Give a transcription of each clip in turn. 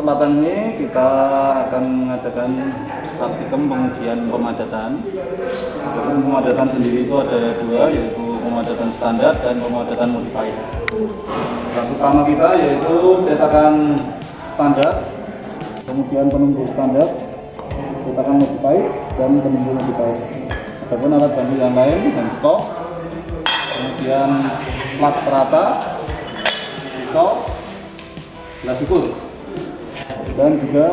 kesempatan ini kita akan mengadakan praktikum pengujian pemadatan. Pemadatan sendiri itu ada dua, yaitu pemadatan standar dan pemadatan modified. Yang pertama kita yaitu cetakan standar, kemudian penumbuh standar, cetakan modified, dan penumbuh modified. Adapun alat bantu yang lain dan stok, kemudian plat rata, stok, gelas ukur, dan juga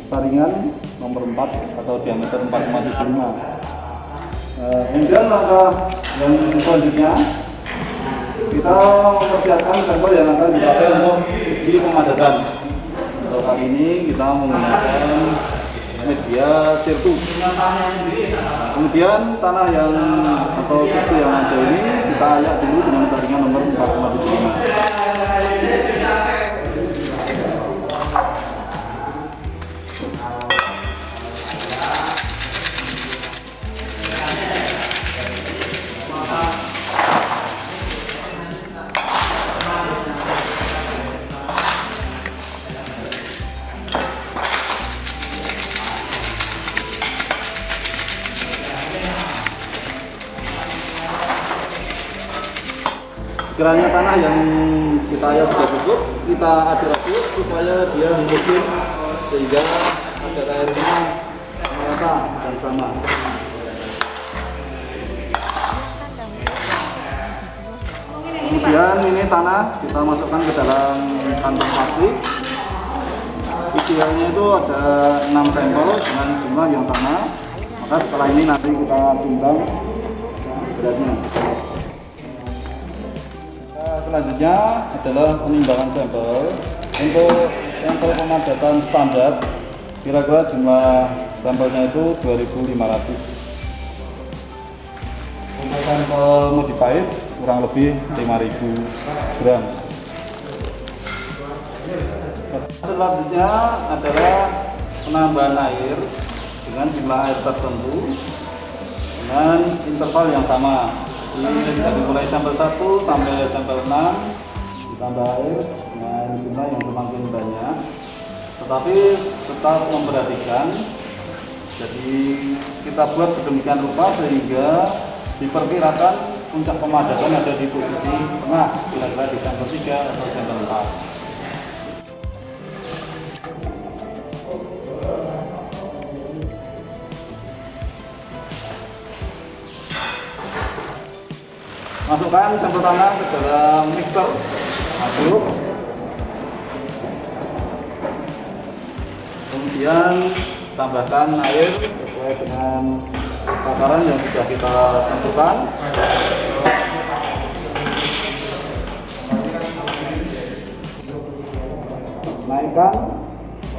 saringan nomor 4 atau diameter 4,75. Kemudian langkah yang selanjutnya kita mempersiapkan sampel yang akan dipakai untuk uji pemadatan. Untuk kali ini kita menggunakan media sirtu. Kemudian tanah yang atau sirtu yang ada ini kita ayak dulu dengan saringan nomor 4,75. Kiranya tanah yang kita ayak sudah cukup, kita aduk-aduk supaya dia mungkin sehingga kadar airnya merata dan sama. Kemudian ini tanah kita masukkan ke dalam kantong plastik. Idealnya itu ada 6 sampel dengan jumlah yang sama. Maka setelah ini nanti kita timbang beratnya. Selanjutnya adalah penimbangan sampel. Untuk sampel pemadatan standar, kira-kira jumlah sampelnya itu 2.500. Untuk sampel modified kurang lebih 5.000 gram. Selanjutnya adalah penambahan air dengan jumlah air tertentu dengan interval yang sama. Dari mulai sampel 1 sampai sampel 6 ditambah air dengan jumlah yang semakin banyak, tetapi tetap memperhatikan. Jadi kita buat sedemikian rupa sehingga diperkirakan puncak pemadatan ada di posisi tengah, kira-kira di sampel 3 atau sampel 4. Masukkan sampel tanah ke dalam mixer, aduk, kemudian tambahkan air sesuai dengan takaran yang sudah kita tentukan. Naikkan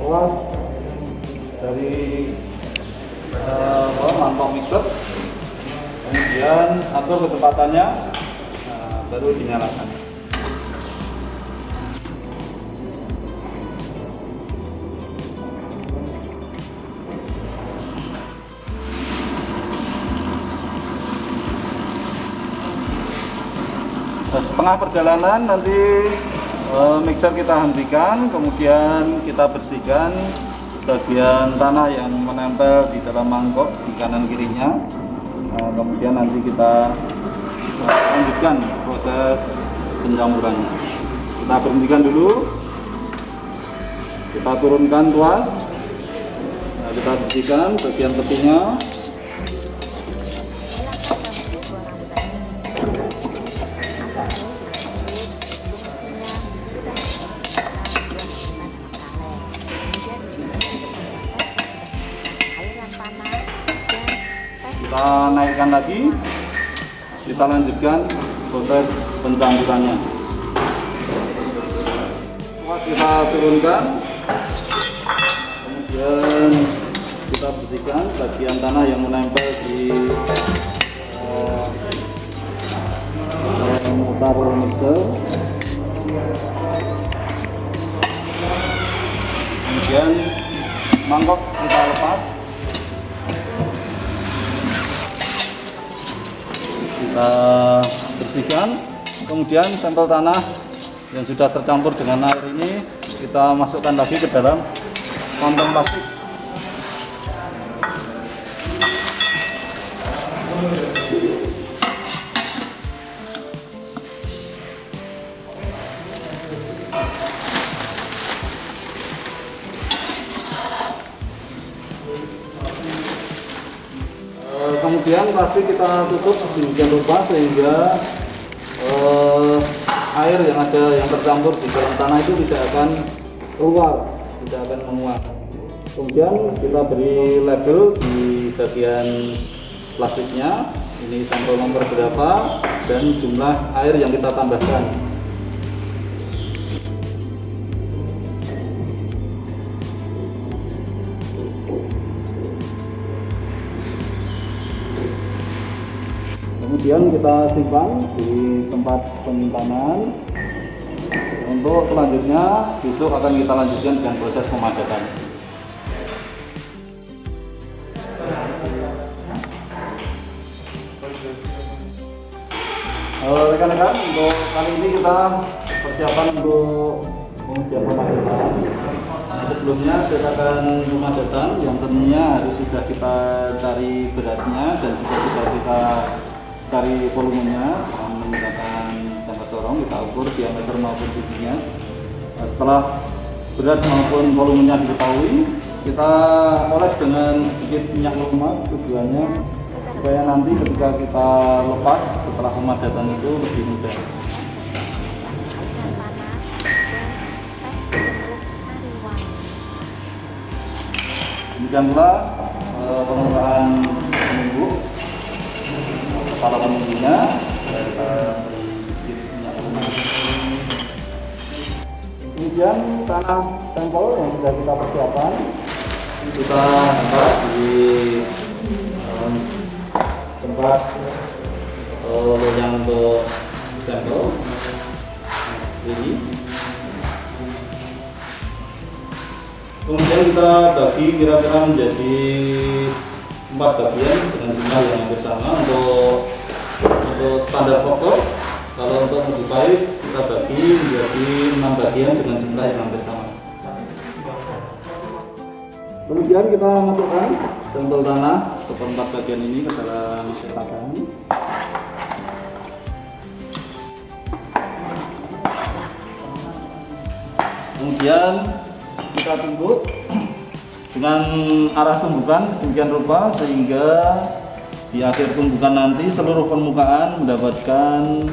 luas dari mangkok mixer, kemudian atur kecepatannya, baru dinyalakan. Setengah perjalanan nanti mixer kita hentikan, kemudian kita bersihkan bagian tanah yang menempel di dalam mangkok di kanan kirinya. Kemudian nanti kita lanjutkan proses pencampuran. Kita berhentikan dulu, kita turunkan tuas, kita bersihkan bagian tepinya. Kita naikkan lagi, kita lanjutkan proses pencampurannya. Kita turunkan, kemudian kita bersihkan bagian tanah yang menempel di mutar mixer. Kemudian mangkok kita lepas, kita bersihkan. Kemudian sampel tanah yang sudah tercampur dengan air ini kita masukkan lagi ke dalam kantong plastik. Kemudian plastik kita tutup sedemikian rupa sehingga air yang tercampur di dalam tanah itu tidak akan keluar, tidak akan menguap. Kemudian kita beri label di bagian plastiknya, ini sampel nomor berapa dan jumlah air yang kita tambahkan. Kemudian kita simpan di tempat penyimpanan. Untuk selanjutnya besok akan kita lanjutkan dengan proses pemadatan. Rekan-rekan, untuk kali ini kita persiapan untuk pengujian pemadatan. Sebelumnya cetakan pemadatan yang tentunya harus sudah kita cari beratnya dan juga sudah kita cari volumenya dengan menggunakan jangka sorong. Kita ukur diameter maupun tingginya. Setelah berat maupun volumenya diketahui, kita oles dengan sedikit minyak lemas, tujuannya supaya nanti ketika kita lepas setelah pemadatan itu lebih mudah. Demikian pula penggunaan penunggu, kepala penunggunya kita beri sedikit minyak lemas. Kemudian tanah sampel yang sudah kita persiapkan kita angkat di tempat yang untuk sampel ini. Kemudian kita bagi kira-kira menjadi 4 bagian dengan jumlah yang hampir sama. Untuk standar pokok, kalau untuk modified kita bagi menjadi 6 bagian dengan jumlah yang hampir sama. Kemudian kita masukkan sampel tanah seperempat bagian ini ke dalam cetakan. Kemudian kita tumbuk dengan arah tumbukan sedemikian rupa sehingga di akhir tumbukan nanti seluruh permukaan mendapatkan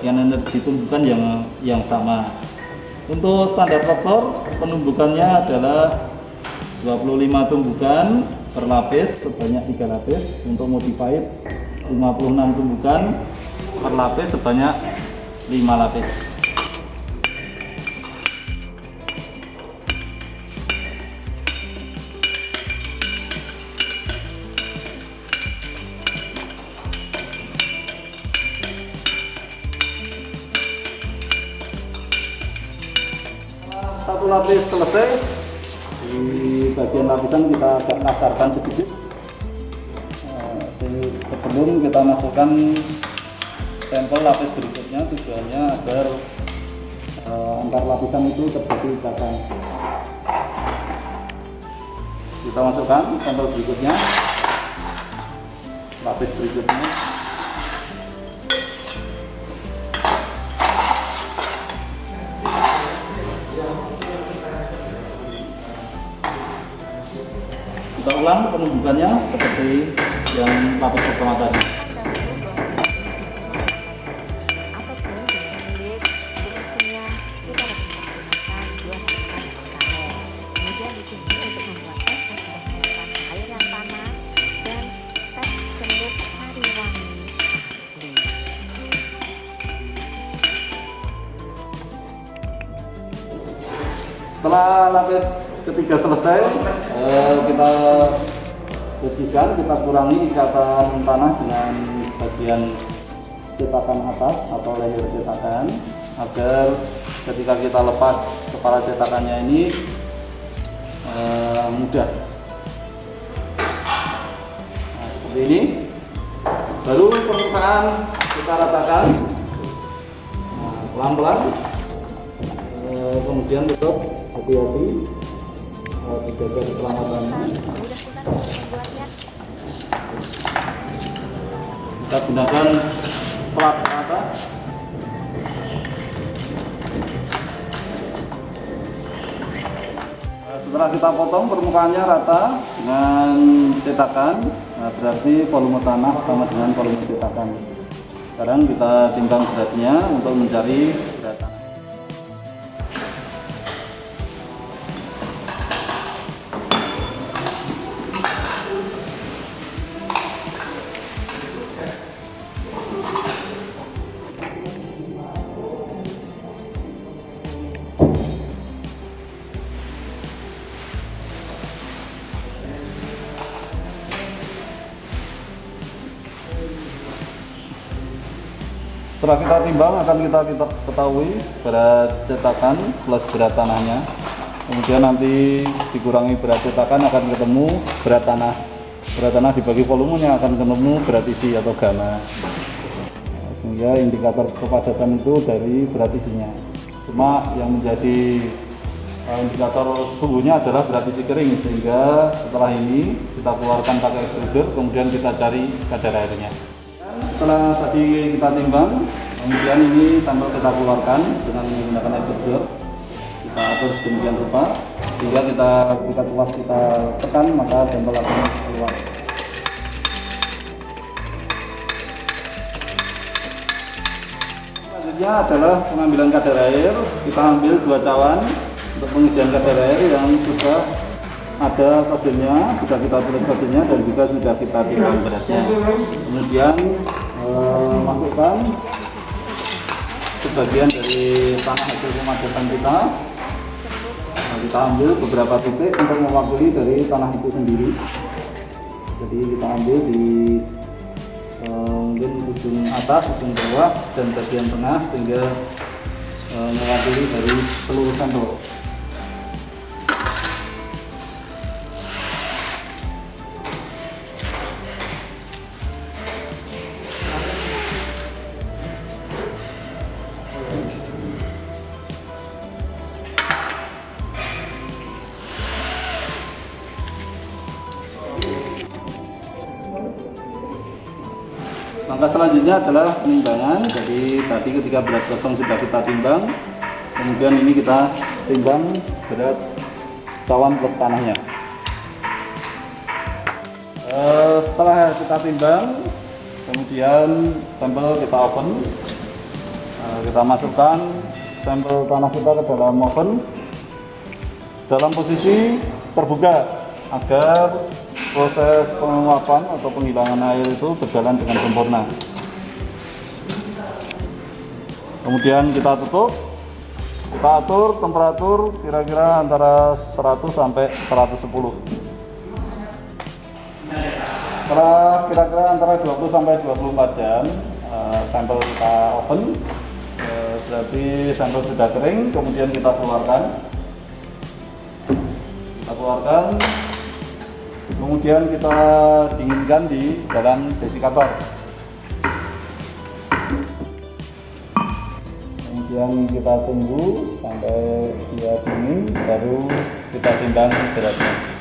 energi tumbukan yang sama. Untuk standar faktor penumbukannya adalah 25 tumbukan per lapis sebanyak 3 lapis. Untuk modified 56 tumbukan per lapis sebanyak 5 lapis. Satu lapis selesai, di bagian lapisan kita agak kasarkan sedikit sebelum kita masukkan sampel lapis berikutnya. Tujuannya agar antar lapisan itu terjadi ikatan. Kita masukkan sampel berikutnya, lapis berikutnya. Kita ulang penumbukannya seperti yang lapis pertama tadi. Setelah lapis ketiga selesai, kita bersihkan, kita kurangi ikatan tanah dengan bagian cetakan atas atau layer cetakan agar ketika kita lepas kepala cetakannya ini mudah. Nah, seperti ini. Baru permukaan kita ratakan, pelan-pelan Kemudian tetap hati-hati, dijaga keselamatannya. Kita gunakan plat rata. Setelah kita potong permukaannya rata dengan cetakan, berarti volume tanah sama dengan volume cetakan. Sekarang kita timbang beratnya untuk mencari berat tanah. Setelah kita timbang akan kita ketahui berat cetakan plus berat tanahnya. Kemudian nanti dikurangi berat cetakan akan ketemu berat tanah. Berat tanah dibagi volumenya akan ketemu berat isi atau gamma. Sehingga indikator kepadatan itu dari berat isinya. Cuma yang menjadi indikator suhunya adalah berat isi kering, sehingga setelah ini kita keluarkan pakai extruder, kemudian kita cari kadar airnya. Setelah tadi kita timbang, kemudian ini sampel kita keluarkan dengan menggunakan extruder. Kita atur sedemikian rupa sehingga ketika kita tekan maka sampel akan keluar. Selanjutnya adalah pengambilan kadar air. Kita ambil 2 cawan untuk pengisian kadar air yang sudah ada kodenya, sudah kita tulis kodenya dan juga sudah kita timbang beratnya. Kemudian masukkan sebagian dari tanah hasil pemadatan kita. Kita ambil beberapa titik untuk mewakili dari tanah itu sendiri. Jadi kita ambil di mungkin ujung atas, ujung bawah, dan bagian tengah sehingga mewakili dari seluruh sampel. Langkah selanjutnya adalah penimbangan. Jadi tadi ketika berat kosong sudah kita timbang, kemudian ini kita timbang berat cawan plus tanahnya. Setelah kita timbang, kemudian sampel kita oven. Kita masukkan sampel tanah kita ke dalam oven dalam posisi terbuka agar proses penguapan atau penghilangan air itu berjalan dengan sempurna. Kemudian kita tutup, kita atur temperatur kira-kira antara 100 sampai 110. Setelah kira-kira antara 20 sampai 24 jam sampel kita oven, berarti sampel sudah kering. Kemudian kita keluarkan, kemudian kita dinginkan di dalam desikator. Kemudian kita tunggu sampai dia dingin, baru kita timbang beratnya.